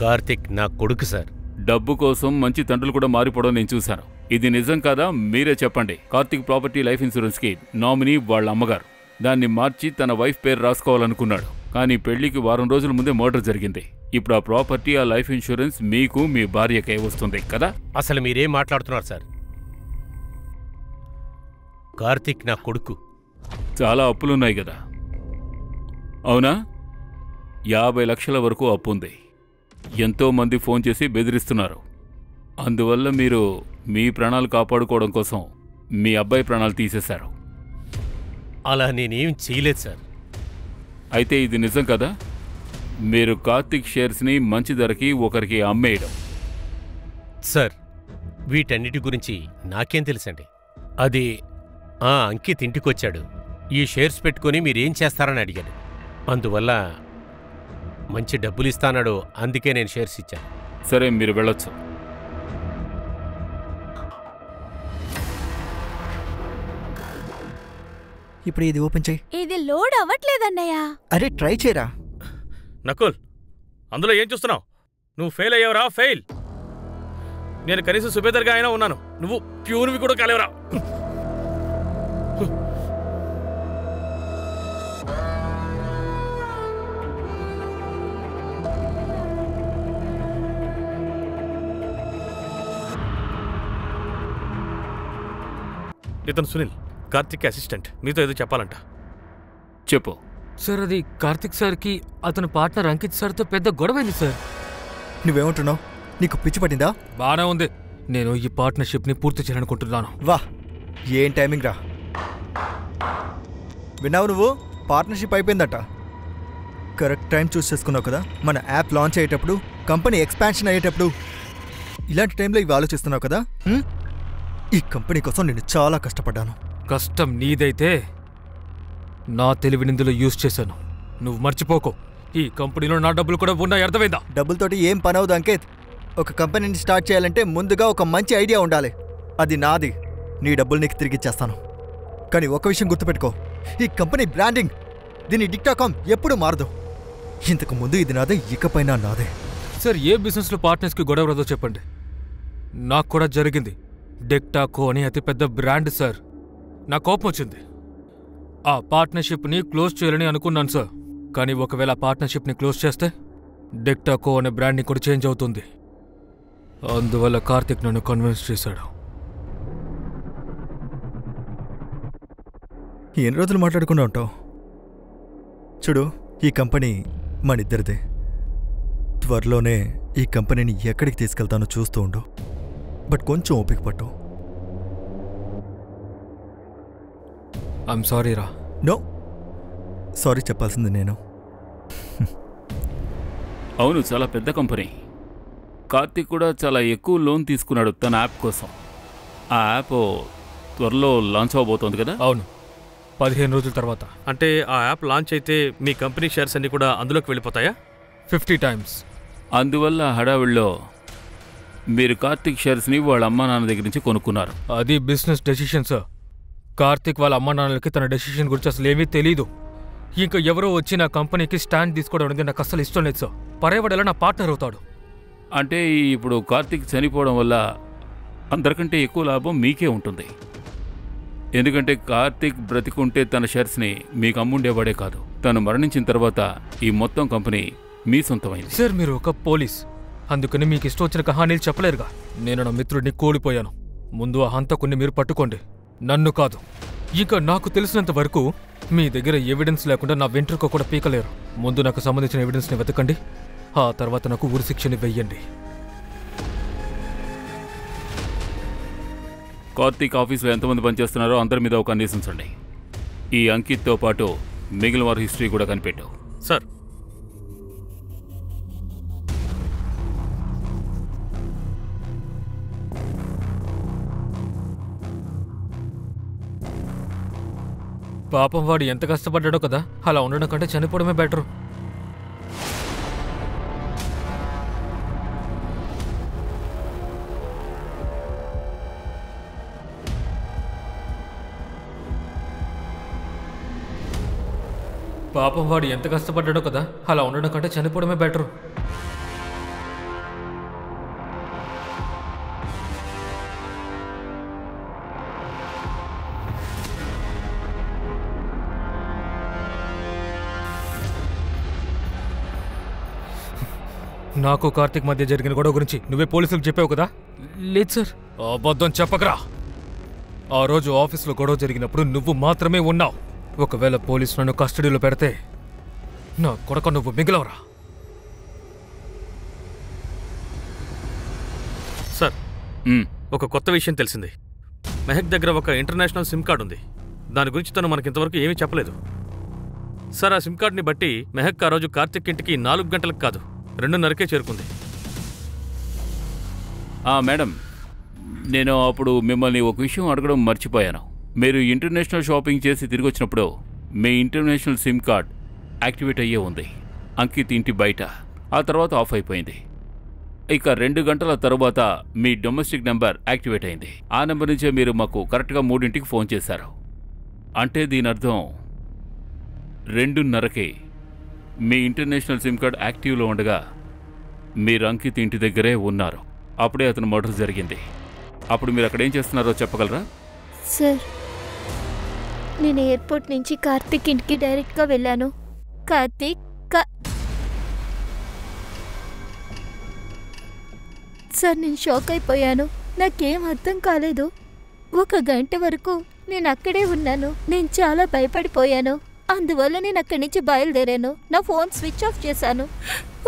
కార్తీక్ నా కొడుకు సార్. డబ్బు కోసం మంచి తండ్రులు కూడా మారిపోవడం నేను చూశాను. ఇది నిజం కాదా? మీరే చెప్పండి. కార్తీక్ ప్రాపర్టీ లైఫ్ ఇన్సూరెన్స్కి నామినీ వాళ్ళ అమ్మగారు. దాన్ని మార్చి తన వైఫ్ పేరు రాసుకోవాలనుకున్నాడు. కానీ పెళ్లికి వారం రోజుల ముందే మర్డర్ జరిగింది. ఇప్పుడు ఆ ప్రాపర్టీ, ఆ లైఫ్ ఇన్సూరెన్స్ మీకు, మీ భార్యకే వస్తుంది కదా? అసలు మీరేం మాట్లాడుతున్నారు సార్? కార్తీక్ నా కొడుకు. చాలా అప్పులున్నాయి కదా? అవునా? 50 లక్షల వరకు అప్పుంది. ఎంతోమంది ఫోన్ చేసి బెదిరిస్తున్నారు. అందువల్ల మీరు మీ ప్రాణాలు కాపాడుకోవడం కోసం మీ అబ్బాయి ప్రాణాలు తీసేశారు. అలా నేనేం చేయలేదు సార్. అయితే ఇది నిజం కదా? మీరు కార్తీక్ షేర్స్ని మంచి ధరకి ఒకరికి అమ్మేయడం. సార్, వీటన్నిటి గురించి నాకేం తెలుసండి. అది అంకిత్ ఇంటికొచ్చాడు. ఈ షేర్స్ పెట్టుకొని మీరేం చేస్తారని అడిగాడు. అందువల్ల మంచి డబ్బులు ఇస్తానాడు, అందుకే నేను షేర్స్ ఇచ్చాను. సరే, మీరు వెళ్ళొచ్చు. ఇప్పుడు ఇది ఓపెన్ చేయి. ఇది లోడ్ అవ్వట్లేదన్నయ్య. అరే ట్రై చేయరా. నకుల్, అందులో ఏం చూస్తున్నావు? నువ్వు ఫెయిల్ అయ్యావురా, ఫెయిల్. నేను కనీసం సుబేదర్గా అయినా ఉన్నాను, నువ్వు ప్యూర్వి కూడా కాలేవరా. ఇతను సునీల్, కార్తిక్ అసిస్టెంట్. మీతో ఏదో చెప్పాలంట. చెప్పు. సార్, అది కార్తిక్ సార్కి అతని పార్ట్నర్ అంకిత్ సార్తో పెద్ద గొడవైంది సార్. నువ్వేమంటున్నావు? నీకు పిచ్చి పట్టిందా? బానే ఉంది. నేను ఈ పార్ట్నర్షిప్ని పూర్తి చేయాలనుకుంటున్నాను. వా, ఏం టైమింగ్ రా. విన్నావు నువ్వు? పార్ట్నర్షిప్ అయిపోయిందట. కరెక్ట్ టైం చూస్ చేసుకున్నావు కదా. మన యాప్ లాంచ్ అయ్యేటప్పుడు, కంపెనీ ఎక్స్పాన్షన్ అయ్యేటప్పుడు, ఇలాంటి టైంలో ఇవి ఆలోచిస్తున్నావు కదా. ఈ కంపెనీ కోసం నేను చాలా కష్టపడ్డాను. కష్టం నీదైతే నా తెలివిని ఇందులో యూజ్ చేశాను. నువ్వు మర్చిపోకు, ఈ కంపెనీలో నా డబ్బులు కూడా ఉన్నాయి. అర్థమైందా? డబ్బులతోటి ఏం పని అవుదు అంకిత్. ఒక కంపెనీని స్టార్ట్ చేయాలంటే ముందుగా ఒక మంచి ఐడియా ఉండాలి. అది నాది. నీ డబ్బులు నీకు తిరిగిచ్చేస్తాను. కానీ ఒక విషయం గుర్తుపెట్టుకో, ఈ కంపెనీ బ్రాండింగ్, దీని డిక్టాకామ్ ఎప్పుడూ మారదు. ఇంతకు ముందు ఇది నాదే, ఇకపైనా నాదే. సార్, ఏ బిజినెస్లో పార్ట్నర్స్కి గొడవ రాదో చెప్పండి. నాకు కూడా జరిగింది. డెక్టాకో అని అతిపెద్ద బ్రాండ్ సార్. నా కోపం వచ్చింది. ఆ పార్ట్నర్షిప్ని క్లోజ్ చేయాలని అనుకున్నాను సార్. కానీ ఒకవేళ ఆ పార్ట్నర్షిప్ని క్లోజ్ చేస్తే డెక్టాకో అనే బ్రాండ్ని కూడా చేంజ్ అవుతుంది. అందువల్ల కార్తిక్ నన్ను కన్విన్స్ చేశాడు. ఎన్ని రోజులు మాట్లాడుకుంటూ ఉంటావు? చూడు, ఈ కంపెనీ మనిద్దరిదే. త్వరలోనే ఈ కంపెనీని ఎక్కడికి తీసుకెళ్తానో చూస్తూ ఉండు. బట్ కొంచెం ఓపిక పట్టు. ఐఎమ్ సారీ రా. నో, సారీ చెప్పాల్సింది నేను. అవును, చాలా పెద్ద కంపెనీ. కార్తిక్ కూడా చాలా ఎక్కువ లోన్ తీసుకున్నాడు తన యాప్ కోసం. ఆ యాప్ త్వరలో లాంచ్ అవబోతోంది కదా. అవును, 15 రోజుల తర్వాత. అంటే ఆ యాప్ లాంచ్ అయితే మీ కంపెనీ షేర్స్ అన్ని కూడా అందులోకి వెళ్ళిపోతాయా? 50 times. అందువల్ల హడావిడిలో మీరు కార్తిక్ షేర్స్ని వాళ్ళ అమ్మా నాన్న దగ్గర నుంచి కొనుక్కున్నారు. అది బిజినెస్ డెసిషన్ సార్. కార్తిక్ వాళ్ళ అమ్మా నాన్నలకి తన డెసిషన్ గురించి అసలు ఏమీ తెలీదు. ఇంకా ఎవరో వచ్చి నా కంపెనీకి స్టాండ్ తీసుకోవడం అనేది నాకు అసలు ఇష్టం లేదు సార్. పరేవాడేలా నా పార్ట్నర్ అవుతాడు. అంటే ఇప్పుడు కార్తిక్ చనిపోవడం వల్ల అందరికంటే ఎక్కువ లాభం మీకే ఉంటుంది. ఎందుకంటే కార్తిక్ బ్రతికుంటే తన షేర్స్ని మీకు అమ్ముండేవాడే కాదు. తను మరణించిన తర్వాత ఈ మొత్తం కంపెనీ మీ సొంతమైంది. సార్, మీరు ఒక పోలీస్, అందుకని మీకు ఇష్టం వచ్చిన కహానీలు చెప్పలేరుగా. నేను నా మిత్రుడిని కోల్పోయాను. ముందు ఆ హంతకుణ్ణి మీరు పట్టుకోండి, నన్ను కాదు. ఇక నాకు తెలిసినంత వరకు మీ దగ్గర ఎవిడెన్స్ లేకుండా నా వెంట్రుక కూడా పీకలేరు. ముందు నాకు సంబంధించిన ఎవిడెన్స్ని వెతకండి, ఆ తర్వాత నాకు ఉరిశిక్షని వెయ్యండి. కార్తిక్ ఆఫీస్లో ఎంతమంది పనిచేస్తున్నారో అందరి మీద ఒక కన్నేసి ఉంచండి. ఈ అంకిత్తో పాటు మిగిలిన వారి హిస్టరీ కూడా కనిపెట్టు. సార్, పాపం వాడు ఎంత కష్టపడ్డాడో కదా. అలా ఉండడం కంటే చనిపోవడమే బెటరు. పాపం వాడు ఎంత కష్టపడ్డాడో కదా. అలా ఉండడం కంటే చనిపోవడమే బెటరు. నాకు కార్తిక్ మధ్య జరిగిన గొడవ గురించి నువ్వే పోలీసులకు చెప్పావు కదా. లేదు సార్, అబద్ధం చెప్పకరా. ఆ రోజు ఆఫీస్లో గొడవ జరిగినప్పుడు నువ్వు మాత్రమే ఉన్నావు. ఒకవేళ పోలీసు నన్ను కస్టడీలో పెడితే నా కొడక నువ్వు మిగిలవరా. సార్, ఒక కొత్త విషయం తెలిసింది. మెహక్ దగ్గర ఒక ఇంటర్నేషనల్ సిమ్ కార్డు ఉంది. దాని గురించి తను మనకింతవరకు ఏమీ చెప్పలేదు. సార్, ఆ సిమ్ కార్డుని బట్టి మెహక్ ఆ రోజు కార్తిక్ ఇంటికి 4 గంటలకు కాదు 2:30కే చేరుకుంది. మేడం, నేను అప్పుడు మిమ్మల్ని ఒక విషయం అడగడం మర్చిపోయాను. మీరు ఇంటర్నేషనల్ షాపింగ్ చేసి తిరిగి వచ్చినప్పుడు మీ ఇంటర్నేషనల్ సిమ్ కార్డ్ యాక్టివేట్ అయ్యే ఉంది అంకిత్ ఇంటి బయట. ఆ తర్వాత ఆఫ్ అయిపోయింది. ఇక 2 గంటల తర్వాత మీ డొమెస్టిక్ నెంబర్ యాక్టివేట్ అయింది. ఆ నెంబర్ నుంచే మీరు మాకు కరెక్ట్గా 3ంటికి ఫోన్ చేశారు. అంటే దీని అర్థం 2:30కి మీ ఇంటర్నేషనల్ సిమ్ కార్డ్ యాక్టివ్లో ఉండగా మీరు అంకిత్ ఇంటి దగ్గరే ఉన్నారు. అప్పుడే అతను మర్డర్ జరిగింది. అప్పుడు మీరు అక్కడ ఏం చేస్తున్నారో చెప్పగలరా? సార్, నేను ఎయిర్పోర్ట్ నుంచి కార్తిక్ ఇంటికి డైరెక్ట్గా వెళ్ళాను. సార్, నేను షాక్ అయిపోయాను. నాకేం అర్థం కాలేదు. 1 గంట వరకు నేను అక్కడే ఉన్నాను. నేను చాలా భయపడిపోయాను. అందువల్ల నేను అక్కడి నుంచి బయలుదేరాను. నా ఫోన్ స్విచ్ ఆఫ్ చేశాను.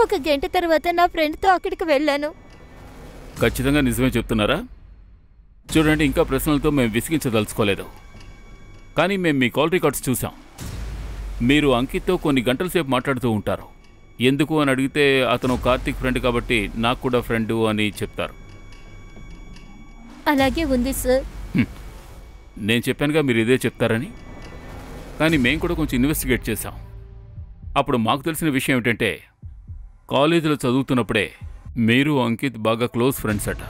1 గంట తర్వాత నా ఫ్రెండ్తో అక్కడికి వెళ్ళాను. ఖచ్చితంగా నిజమే చెప్తున్నారా? చూడండి, ఇంకా ప్రశ్నలతో మేము విసిగించదలుచుకోలేదు. కానీ మేము మీ కాల్ రికార్డ్స్ చూసాం. మీరు అంకిత్తో కొన్ని గంటల సేపు మాట్లాడుతూ ఉంటారు. ఎందుకు అని అడిగితే అతను కార్తిక్ ఫ్రెండ్ కాబట్టి నాకు కూడా ఫ్రెండు అని చెప్తారు. అలాగే ఉంది సార్. నేను చెప్పానుగా మీరు ఇదే చెప్తారని. కానీ మేము కూడా కొంచెం ఇన్వెస్టిగేట్ చేశాం. అప్పుడు మాకు తెలిసిన విషయం ఏమిటంటే, కాలేజీలో చదువుతున్నప్పుడే మీరు అంకిత్ బాగా క్లోజ్ ఫ్రెండ్స్ అట.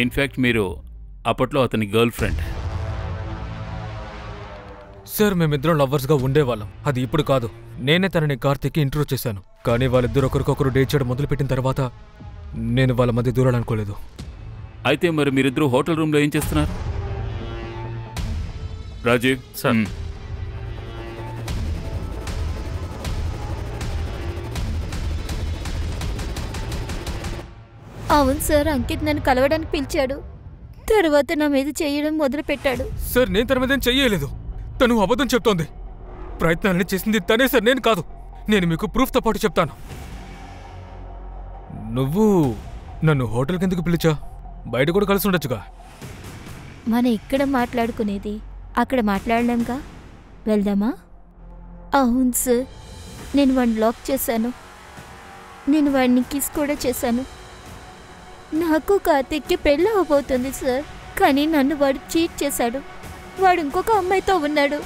ఇన్ఫ్యాక్ట్ మీరు అప్పట్లో అతని గర్ల్ ఫ్రెండ్. సార్, మేమిద్దరం లవర్స్గా ఉండేవాళ్ళం. అది ఇప్పుడు కాదు. నేనే తనని కార్తిక్కి ఇంట్రో చేశాను. కానీ వాళ్ళిద్దరు ఒకరికొకరు డేట్ చేయడం మొదలుపెట్టిన తర్వాత నేను వాళ్ళ మధ్య దూరాలనుకోలేదు. అయితే మరి మీరిద్దరూ హోటల్ రూమ్లో ఏం చేస్తున్నారు? రాజీవ్ సార్, అవును సార్, అంకిత్ నన్ను కలవడానికి పిలిచాడు. తర్వాత నా మీద చేయడం మొదలుపెట్టాడు. సార్, నేను తన మీద ఏం చెయ్యలేదు. తను అబద్ధం చెప్తోంది. ప్రయత్నాలని చేసింది తనే సార్, నేను కాదు. నేను మీకు ప్రూఫ్తో పాటు చెప్తాను. నువ్వు నన్ను హోటల్కి ఎందుకు పిలిచా? బయట కూడా కలిసి ఉండొచ్చుగా. మన ఇక్కడ మాట్లాడుకునేది అక్కడ మాట్లాడలేంగా. వెళ్దామా? అవును సార్, నేను వాడిని లాక్ చేశాను. నేను వాడిని కిస్ కూడా చేశాను. నాకు కార్తిక్కి పెళ్ళి అవబోతుంది సార్. కానీ నన్ను వాడు చీట్ చేశాడు. వాడు ఇంకొక అమ్మాయితో ఉన్నాడు.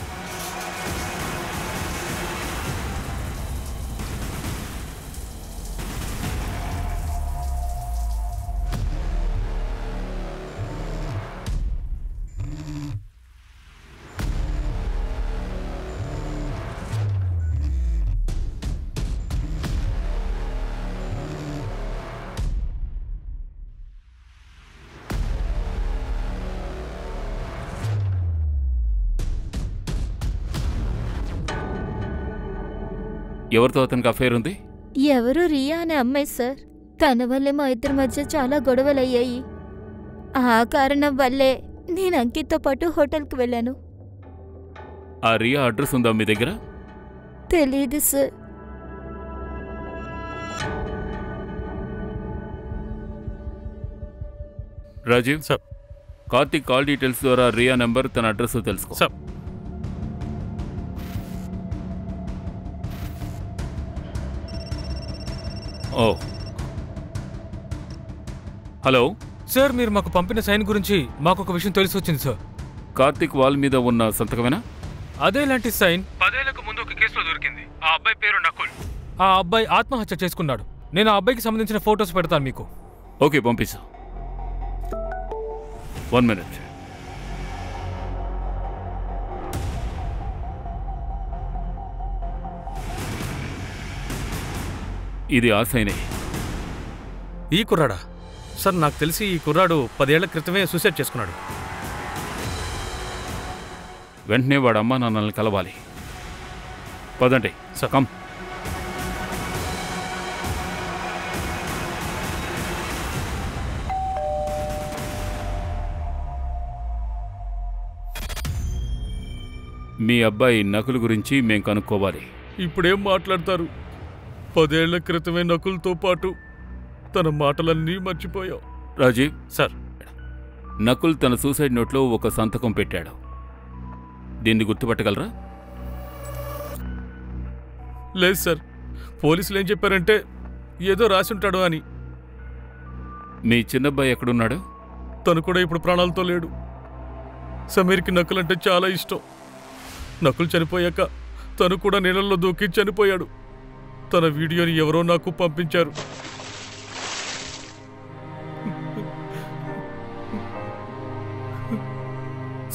ఎవరితో అతనికి అఫైర్ ఉంది? ఎవరు? రియా అనే అమ్మాయి సార్. తన వల్లే మా ఇద్దరి మధ్య చాలా గొడవలయ్యాయి. ఆ కారణం వల్లే నేను అంకిత్తో పాటు హోటల్కి వెళ్ళాను. ఆ రియా అడ్రస్ ఉందా మీ దగ్గర? తెలీదు sir. Rajeev sir, Karthik call details ద్వారా రియా నెంబర్, తన అడ్రస్ తెలుసుకో. సార్, ఓ హలో సార్, మీరు మాకు పంపిన సైన్ గురించి మాకు ఒక విషయం తెలిసి వచ్చింది సార్. కార్తిక్ వాల్ మీద ఉన్న సంతకమేనా? అదేలాంటి సైన్ 10 ఏళ్లకు ముందు ఒక కేసులో దొరికింది. ఆ అబ్బాయి పేరు నకుల్. ఆ అబ్బాయి ఆత్మహత్య చేసుకున్నాడు. నేను ఆ అబ్బాయికి సంబంధించిన ఫొటోస్ పెడతాను మీకు. ఓకే, పంపిస్తా. 1 minute. ఇది ఆ సైనే. ఈ కుర్రాడా? సార్, నాకు తెలిసి ఈ కుర్రాడు 10 ఏళ్ల క్రితమే సూసైడ్ చేసుకున్నాడు. వెంటనే వాడు అమ్మా నాన్నల్ని కలవాలి. పదండి. కమ్. మీ అబ్బాయి నకుల్ గురించి మేం కనుక్కోవాలి. ఇప్పుడేం మాట్లాడతారు? 10 ఏళ్ల క్రితమే నకుల్తో పాటు తన మాటలన్నీ మర్చిపోయావు. రాజీవ్ సార్, నకుల్ తన సూసైడ్ నోట్లో ఒక సంతకం పెట్టాడు. దీన్ని గుర్తుపట్టగలరా? లేదు సార్, పోలీసులు ఏం చెప్పారంటే ఏదో రాసుంటాడు అని. మీ చిన్నబ్బాయి ఎక్కడున్నాడు? తను కూడా ఇప్పుడు ప్రాణాలతో లేడు. సమీర్కి నకుల్ అంటే చాలా ఇష్టం. నకుల్ చనిపోయాక తను కూడా నీళ్ళల్లో దూకి చనిపోయాడు. తన వీడియోని ఎవరో నాకు పంపించారు.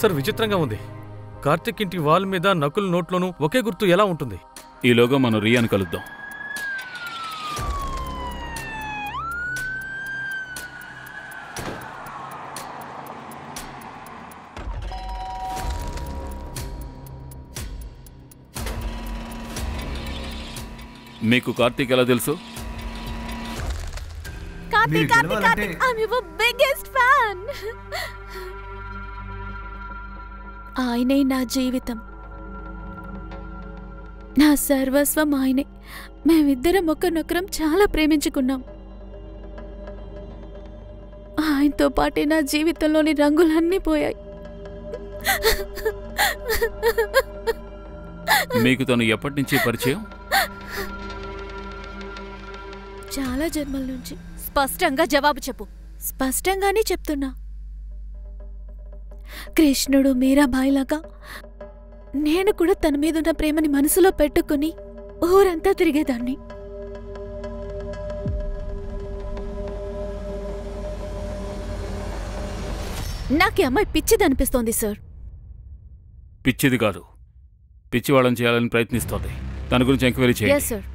సార్, విచిత్రంగా ఉంది. కార్తిక్ ఇంటి వాల్ మీద నకుల్ నోట్లోనూ ఒకే గుర్తు ఎలా ఉంటుంది? ఈలోగా మనం రియాని కలుద్దాం. మీకు కార్తిక్ ఎలా తెలుసు? మీరు గెలవాలంటే I'm your biggest fan. ఆయనే నా జీవితం, నా సర్వస్వం ఆయనే. మేమిద్దరం ఒకరినొకరం చాలా ప్రేమించుకున్నాం. ఆయనతో పాటే నా జీవితంలోని రంగులన్నీ పోయాయి. మీకు తను ఎప్పటి నుంచి పరిచయం? చాలా జన్మల నుంచి. స్పష్టంగా జవాబు చెప్పు. స్పష్టంగానే చెప్తున్నా. కృష్ణుడు మీరాబాయిలాగా నేను కూడా తన మీదున్న ప్రేమని మనసులో పెట్టుకుని ఊరంతా తిరిగేదాన్ని. నాకీ అమ్మాయి పిచ్చిదనిపిస్తోంది సార్. పిచ్చిది కాదు, పిచ్చి వాళ్ళని చేయాలని ప్రయత్నిస్తోంది. తన గురించి ఎంక్వైరీ చేయండి. Yes sir.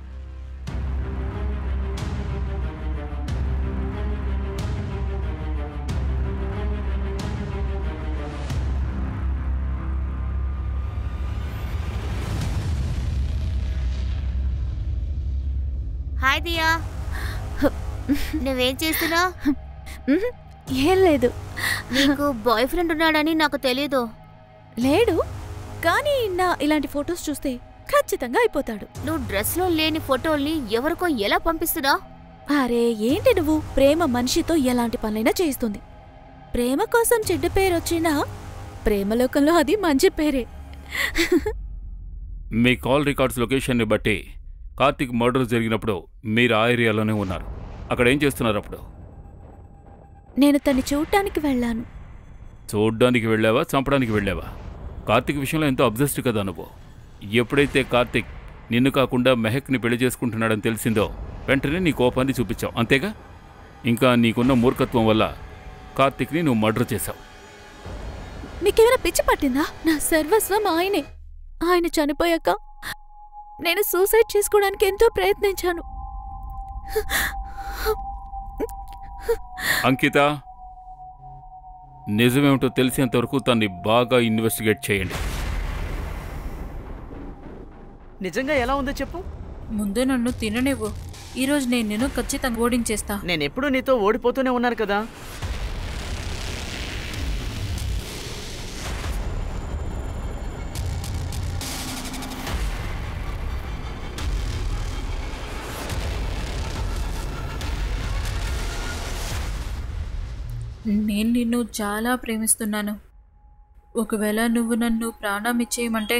హాయ్ దియా, నువ్వేం చేస్తున్నావు? ఏం లేదు. నీకు బాయ్ ఫ్రెండ్ ఉన్నాడని నాకు తెలీదు. లేడు, కానీ నా ఇలాంటి ఫొటోస్ చూస్తే ఖచ్చితంగా అయిపోతాడు. నువ్వు డ్రెస్లో లేని ఫోటోల్ని ఎవరికో ఎలా పంపిస్తున్నావు? అరే ఏంటి నువ్వు? ప్రేమ మనిషితో ఎలాంటి పనులైనా చేయిస్తుంది. ప్రేమ కోసం చెడ్డ పేరు వచ్చినా ప్రేమలోకంలో అది మంచి పేరే. మీ కాల్ రికార్డ్స్ లొకేషన్ని బట్టి కార్తిక్ మర్డర్ జరిగినప్పుడు మీరు ఆ ఏరియాలోనే ఉన్నారు. అక్కడ ఏం చేస్తున్నారు అప్పుడు? నేను తన్ని చూడటానికి వెళ్ళాను. చూడ్డానికి వెళ్ళావా, చంపడానికి వెళ్ళావా? కార్తిక్ విషయంలో ఎంతో అబ్జెస్డ్ కదా నువ్వు. ఎప్పుడైతే కార్తిక్ నిన్ను కాకుండా మెహక్ని పెళ్లి చేసుకుంటున్నాడని తెలిసిందో వెంటనే నీ కోపాన్ని చూపించావు, అంతేగా? ఇంకా నీకున్న మూర్ఖత్వం వల్ల కార్తిక్ని నువ్వు మర్డర్ చేశావు. మీకేమైనా పిచ్చి పట్టిందా? నా సర్వస్వం ఆయనే. ఆయన చనిపోయాక నేను సూసైడ్ చేసుకోవడానికి ఎంతో ప్రయత్నించాను. అంకిత, నిజమేమిటో తెలిసేంతవరకు తన్ని బాగా ఇన్వెస్టిగేట్ చేయండి. నిజంగా ఎలా ఉందో చెప్పు. ముందు నన్ను తిననివ్వు. ఈరోజు నేను నిన్ను ఖచ్చితంగా ఓడించేస్తా. నేనెప్పుడు నీతో ఓడిపోతూనే ఉన్నాను కదా. నేను నిన్ను చాలా ప్రేమిస్తున్నాను. ఒకవేళ నువ్వు నన్ను ప్రాణం ఇచ్చేయమంటే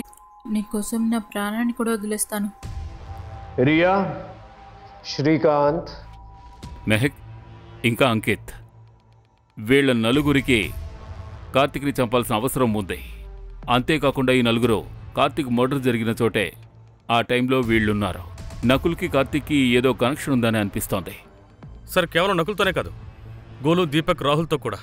నీకోసం నా ప్రాణాన్ని కూడా వదిలేస్తాను. రియా, శ్రీకాంత్, మెహక్ ఇంకా అంకిత్, వీళ్ళ నలుగురికి కార్తిక్ని చంపాల్సిన అవసరం ఉంది. అంతేకాకుండా ఈ నలుగురు కార్తిక్ మర్డర్ జరిగిన చోటే ఆ టైంలో వీళ్ళున్నారు. నకుల్కి కార్తిక్కి ఏదో కనెక్షన్ ఉందని అనిపిస్తోంది. సార్, కేవలం నకుల్తోనే కాదు, గోలు, దీపక్, రాహుల్తో కూడా.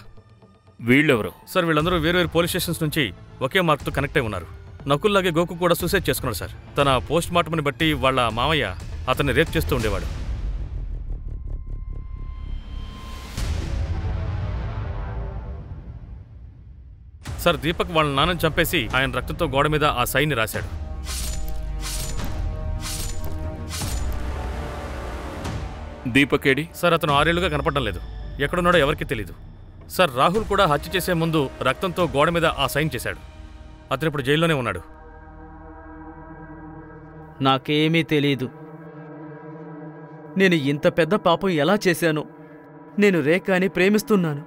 వీళ్ళెవరు? సార్, వీళ్ళందరూ వేరు పోలీస్ స్టేషన్స్ నుంచి ఒకే మార్క్తో కనెక్ట్ అయి ఉన్నారు. నకుల్లాగే గోకు కూడా సూసైడ్ చేసుకున్నాడు సార్. తన పోస్ట్ మార్టంని బట్టి వాళ్ళ మామయ్య అతన్ని రేప్ చేస్తూ ఉండేవాడు. సార్, దీపక్ వాళ్ళ నాన్నని చంపేసి ఆయన రక్తంతో గోడ మీద ఆ సైన్ని రాశాడు. దీపక్ ఏడి? సార్, అతను 6 ఏళ్లుగా కనపడడం లేదు. ఎక్కడున్నాడో ఎవరికీ తెలీదు. సార్, రాహుల్ కూడా హత్య చేసే ముందు రక్తంతో గోడ మీద ఆ సైన్ చేశాడు. అతను ఇప్పుడు జైల్లోనే ఉన్నాడు. నాకేమీ తెలీదు. నేను ఇంత పెద్ద పాపం ఎలా చేశాను? నేను రేఖని ప్రేమిస్తున్నాను.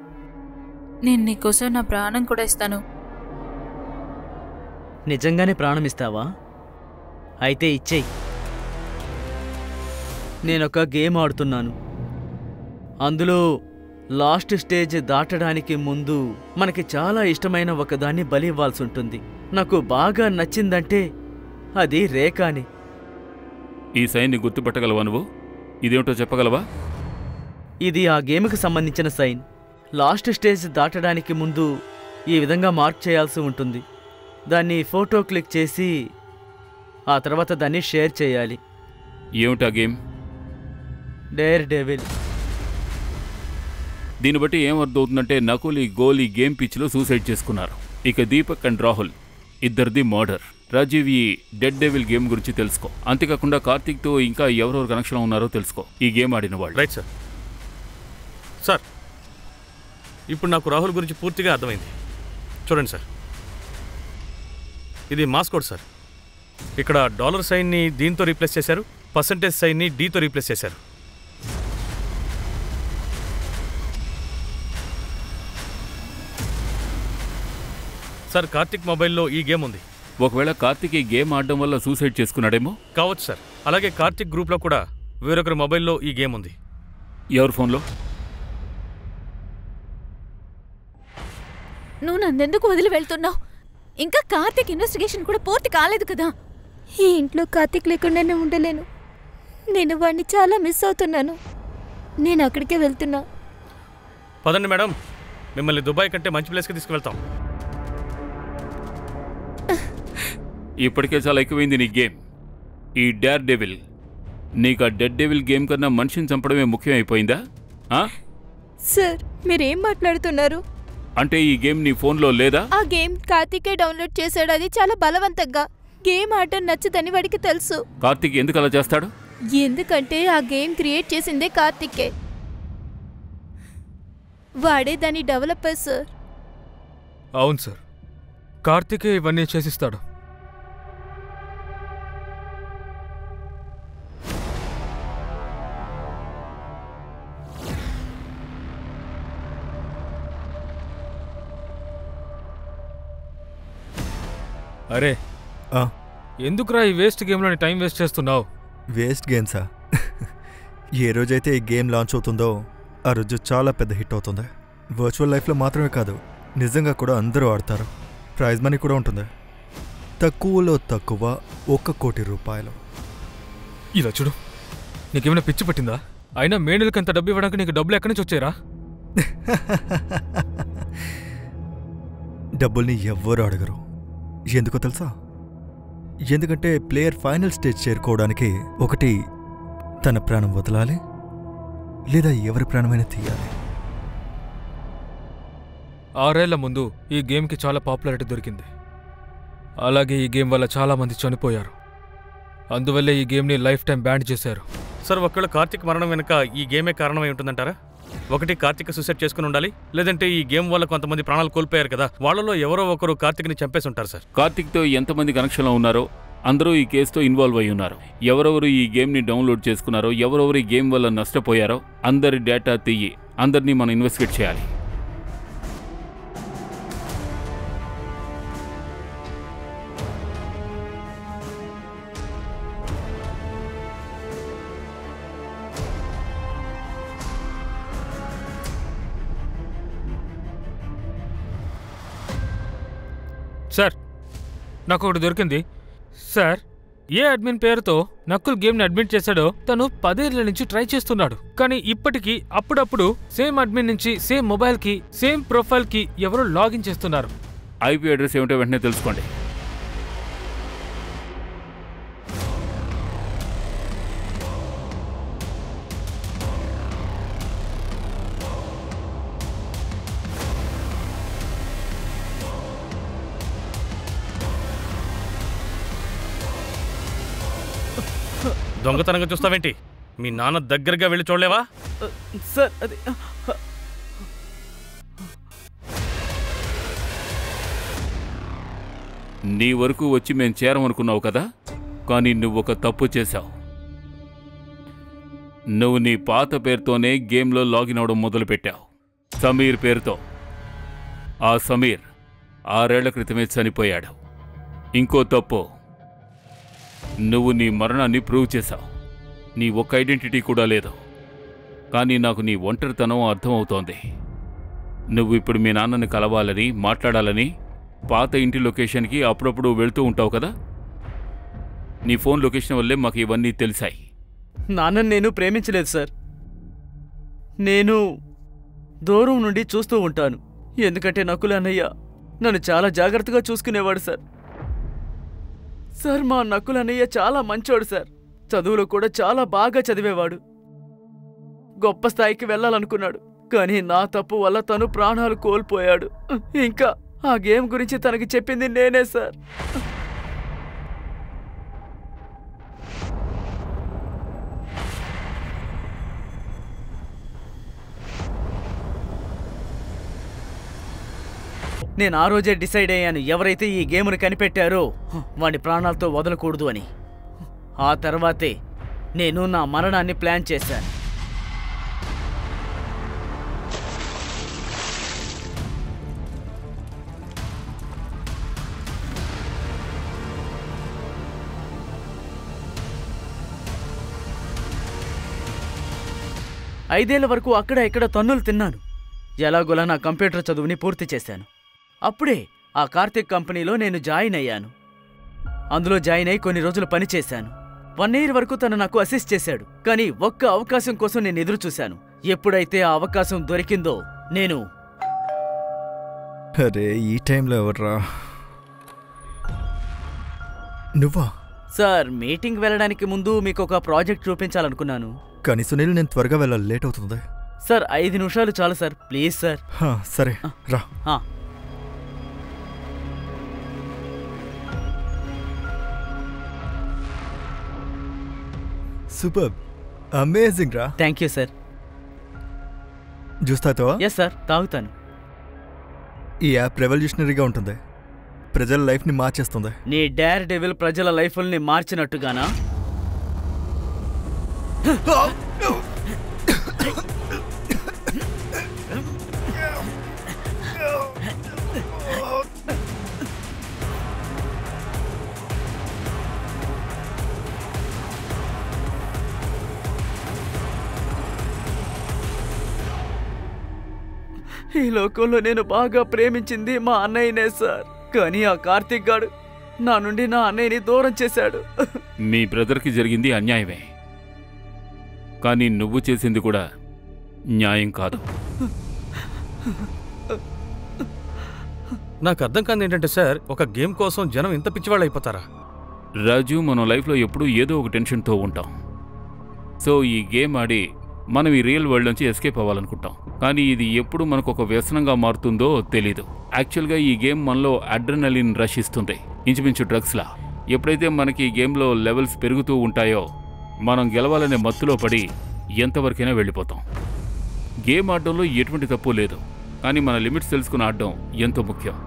నేను నీకోసం నా ప్రాణం కూడా ఇస్తాను. నిజంగానే ప్రాణమిస్తావా? అయితే ఇచ్చేయి. నేనొక గేమ్ ఆడుతున్నాను. అందులో లాస్ట్ స్టేజ్ దాటడానికి ముందు మనకి చాలా ఇష్టమైన ఒకదాన్ని బలి ఇవ్వాల్సి ఉంటుంది. నాకు బాగా నచ్చిందంటే అది రేఖని. ఈ సైన్ని గుర్తుపట్టగలవా నువ్వు? ఇదేమిటో చెప్పగలవా? ఇది ఆ గేమ్కి సంబంధించిన సైన్. లాస్ట్ స్టేజ్ దాటడానికి ముందు ఈ విధంగా మార్క్ చేయాల్సి ఉంటుంది. దాన్ని ఫోటో క్లిక్ చేసి ఆ తర్వాత దాన్ని షేర్ చేయాలి. ఏమిటా గేమ్? Dare devil. దీన్ని బట్టి ఏమర్థమవుతుందంటే నకుల్ ఈ గోలీ గేమ్ పిచ్లో సూసైడ్ చేసుకున్నారు. ఇక దీపక్ అండ్ రాహుల్ ఇద్దరిది మర్డర్. రాజీవ్ ఈ డెడ్ డెవిల్ గేమ్ గురించి తెలుసుకో. అంతేకాకుండా కార్తిక్తో ఇంకా ఎవరెవరు కనెక్షన్ ఉన్నారో తెలుసుకో, ఈ గేమ్ ఆడిన వాళ్ళు. Right sir. సార్, ఇప్పుడు నాకు రాహుల్ గురించి పూర్తిగా అర్థమైంది. చూడండి సార్, ఇది మాస్ కోడ్ సార్. ఇక్కడ డాలర్ సైన్ని దీంతో రీప్లేస్ చేశారు, పర్సంటేజ్ సైన్ని డీతో రీప్లేస్ చేశారు. సార్ కార్తిక్ మొబైల్లో ఈ గేమ్ ఉంది. ఒకవేళ కార్తిక్ ఈ గేమ్ ఆడడం వల్ల సూసైడ్ చేసుకున్నాడేమో. కావచ్చు సార్. అలాగే కార్తిక్ గ్రూప్లో కూడా వేరొకరి మొబైల్లో ఈ గేమ్ ఉంది. ఎవరి ఫోన్లో? నువ్వు నన్నెందుకు వదిలి వెళ్తున్నావు? ఇంకా కార్తిక్ ఇన్వెస్టిగేషన్ కూడా పూర్తి కాలేదు కదా. ఈ ఇంట్లో కార్తిక్ లేకుండానే ఉండలేను. నేను వాడిని చాలా మిస్ అవుతున్నాను. నేను అక్కడికే వెళ్తున్నా. పదండి మేడం, మిమ్మల్ని దుబాయ్ కంటే మంచి ప్లేస్కి తీసుకువెళ్తాం. ఇప్పటికే చాలా ఎక్కువైంది నీ గేమ్. ఈ డేర్ డెవిల్ నీకు ఆ డెడ్ డెవిల్ గేమ్ కన్నా మనిషిని చంపడమే ముఖ్యం అయిపోయిందా? సార్ మీరేం మాట్లాడుతున్నారు? అంటే ఈ గేమ్ నీ ఫోన్లో లేదా? ఆ గేమ్ కార్తికే డౌన్లోడ్ చేశాడు. అది చాలా బలవంతంగా. గేమ్ ఆడటం నచ్చదని వాడికి తెలుసు. కార్తిక్ ఎందుకు అలా చేస్తాడు? ఎందుకంటే ఆ గేమ్ క్రియేట్ చేసిందే కార్తికే. వాడే దాని డెవలపర్ సార్. అవును సార్, కార్తికే ఇవన్నీ చేసిస్తాడు. అరే ఎందుకురా ఈ వేస్ట్ గేమ్లోని టైం వేస్ట్ చేస్తున్నావు? వేస్ట్ గేమ్సా? ఏ రోజైతే ఈ గేమ్ లాంచ్ అవుతుందో ఆ రోజు చాలా పెద్ద హిట్ అవుతుంది. వర్చువల్ లైఫ్లో మాత్రమే కాదు, నిజంగా కూడా అందరూ ఆడతారు. ప్రైజ్ మనీ కూడా ఉంటుంది. తక్కువలో తక్కువ 1 కోటి రూపాయలు. ఇలా చూడు, నీకేమైనా పిచ్చి పట్టిందా? అయినా మేడలకి అంత డబ్బు ఇవ్వడానికి నీకు డబ్బులు ఎక్కడి నుంచి వచ్చారా? డబ్బుల్ని ఎవ్వరూ అడగరు. ఎందుకో తెలుసా? ఎందుకంటే ప్లేయర్ ఫైనల్ స్టేజ్ చేరుకోవడానికి ఒకటి తన ప్రాణం వదలాలి, లేదా ఎవరి ప్రాణమైనా తీయాలి. 6 ఏళ్ల ముందు ఈ గేమ్కి చాలా పాపులారిటీ దొరికింది. అలాగే ఈ గేమ్ వల్ల చాలా మంది చనిపోయారు. అందువల్లే ఈ గేమ్ని లైఫ్ టైం బ్యాన్ చేశారు. సార్ ఒకవేళ కార్తిక్ మరణం వెనుక ఈ గేమే కారణమై ఉంటుందంటారా? ఒకటి కార్తిక్ సూసైడ్ చేసుకుని ఉండాలి, లేదంటే ఈ గేమ్ వల్ల కొంతమంది ప్రాణాలు కోల్పోయారు కదా, వాళ్ళలో ఎవరో ఒకరు కార్తిక్ని చంపేసి ఉంటారు సార్. కార్తిక్తో ఎంతమంది కనెక్షన్లో ఉన్నారో అందరూ ఈ కేసుతో ఇన్వాల్వ్ అయి ఉన్నారు. ఎవరెవరు ఈ గేమ్ని డౌన్లోడ్ చేసుకున్నారో, ఎవరెవరు ఈ గేమ్ వల్ల నష్టపోయారో అందరి డేటా తీయి అందరినీ మనం ఇన్వెస్టిగేట్ చేయాలి. సార్ నాకు ఒకటి దొరికింది. సార్, ఏ అడ్మిన్ పేరుతో నక్కుల్ గేమ్ని అడ్మిట్ చేశాడో తను 10 ఏళ్ల నుంచి ట్రై చేస్తున్నాడు. కానీ ఇప్పటికీ అప్పుడప్పుడు సేమ్ అడ్మిన్ నుంచి సేమ్ మొబైల్కి సేమ్ ప్రొఫైల్కి ఎవరో లాగిన్ చేస్తున్నారు. ఐపీ అడ్రస్ ఏమిటో వెంటనే తెలుసుకోండి. దొంగతనంగా చూస్తావేంటి? మీ నాన్న దగ్గరగా వెళ్ళి చూడలేవా? సార్ అది నీ వరకు వచ్చి మేం చేరమనుకున్నావు కదా, కానీ నువ్వొక తప్పు చేశావు. నువ్వు నీ పాత పేరుతోనే గేమ్లో లాగిన్ అవడం మొదలుపెట్టావు, సమీర్ పేరుతో. ఆ సమీర్ 6 ఏళ్ల క్రితమే చనిపోయాడు. ఇంకో తప్పు, నువ్వు నీ మరణాన్ని ప్రూవ్ చేశావు. నీ ఒక్క ఐడెంటిటీ కూడా లేదు. కానీ నాకు నీ ఒంటరితనం అర్థమవుతోంది. నువ్వు ఇప్పుడు మీ నాన్నని కలవాలని, మాట్లాడాలని పాత ఇంటి లొకేషన్కి అప్పుడప్పుడు వెళ్తూ ఉంటావు కదా. నీ ఫోన్ లొకేషన్ వల్లే మాకు ఇవన్నీ తెలిసాయి. నాన్నని నేను ప్రేమించలేదు సార్. నేను దూరం నుండి చూస్తూ ఉంటాను. ఎందుకంటే నకుల్ అన్నయ్య నన్ను చాలా జాగ్రత్తగా చూసుకునేవాడు సార్. సార్ మా నకుల్ అన్నయ్య చాలా మంచోడు సార్. చదువులో కూడా చాలా బాగా చదివేవాడు. గొప్ప స్థాయికి వెళ్ళాలనుకున్నాడు. కానీ నా తప్పు వల్ల తను ప్రాణాలు కోల్పోయాడు. ఇంకా ఆ గేమ్ గురించి తనకి చెప్పింది నేనే సార్. నేను ఆ రోజే డిసైడ్ అయ్యాను, ఎవరైతే ఈ గేమ్ను కనిపెట్టారో వాడి ప్రాణాలతో వదలకూడదు అని. ఆ తర్వాతే నేను నా మరణాన్ని ప్లాన్ చేశాను. ఐదేళ్ల వరకు అక్కడ ఇక్కడ తన్నులు తిన్నాను. ఎలాగోలా నా కంప్యూటర్ చదువుని పూర్తి చేశాను. అప్పుడే ఆ కార్తిక్ కంపెనీలో నేను జాయిన్ అయ్యాను. అందులో జాయిన్ అయి కొన్ని రోజులు పనిచేశాను. 1 year వరకు తను నాకు అసిస్ట్ చేశాడు. కానీ ఒక్క అవకాశం కోసం నేను ఎదురు చూశాను. ఎప్పుడైతే ఆ అవకాశం దొరికిందో నేను... అరే ఈ టైంలో ఎవర్రా? నువ్వా? సార్, మీటింగ్ వెళ్ళడానికి ముందు మీకు ఒక ప్రాజెక్ట్ చూపించాలనుకున్నాను. కానీ సునీల్, నేను త్వరగా వెళ్ళాలి, లేట్ అవుతుంది. సార్ 5 నిమిషాలు చాలు సార్, ప్లీజ్ సార్. సరే రా. సూపర్, అమేజింగ్ రా. Thank you sir. జ్యూస్ తాగుతావా? ఎస్ సార్, తాగుతాను. ఈ యాప్ రెవల్యూషనరీగా ఉంటుంది, ప్రజల లైఫ్ని మార్చేస్తుంది. నీ డేర్ డెవిల్ ప్రజల లైఫ్ని మార్చినట్టుగానా? ఈ లోకంలో నేను బాగా ప్రేమించింది మా అన్నయ్యనే సార్. కానీ ఆ కార్తిక్ గాడు నా నుండి నా అన్నయ్యని దూరం చేశాడు. మీ బ్రదర్కి జరిగింది అన్యాయమే, కానీ నువ్వు చేసింది కూడా న్యాయం కాదు. నాకు అర్థం కాదు ఏంటంటే సార్, ఒక గేమ్ కోసం జనం ఇంత పిచ్చివాళ్ళు అయిపోతారా? రాజు, మనం లైఫ్లో ఎప్పుడూ ఏదో ఒక టెన్షన్తో ఉంటాం. సో ఈ గేమ్ ఆడి మనం ఈ రియల్ వరల్డ్ నుంచి ఎస్కేప్ అవ్వాలనుకుంటాం. కానీ ఇది ఎప్పుడు మనకు ఒక వ్యసనంగా మారుతుందో తెలీదు. యాక్చువల్గా ఈ గేమ్ మనలో అడ్రినలిన్ రష్ ఇస్తుంది, ఇంచుమించు డ్రగ్స్లా. ఎప్పుడైతే మనకి ఈ గేమ్లో లెవెల్స్ పెరుగుతూ ఉంటాయో మనం గెలవాలనే మత్తులో పడి ఎంతవరకైనా వెళ్ళిపోతాం. గేమ్ ఆడడంలో ఎటువంటి తప్పు లేదు, కానీ మన లిమిట్స్ తెలుసుకుని ఆడడం ఎంతో ముఖ్యం.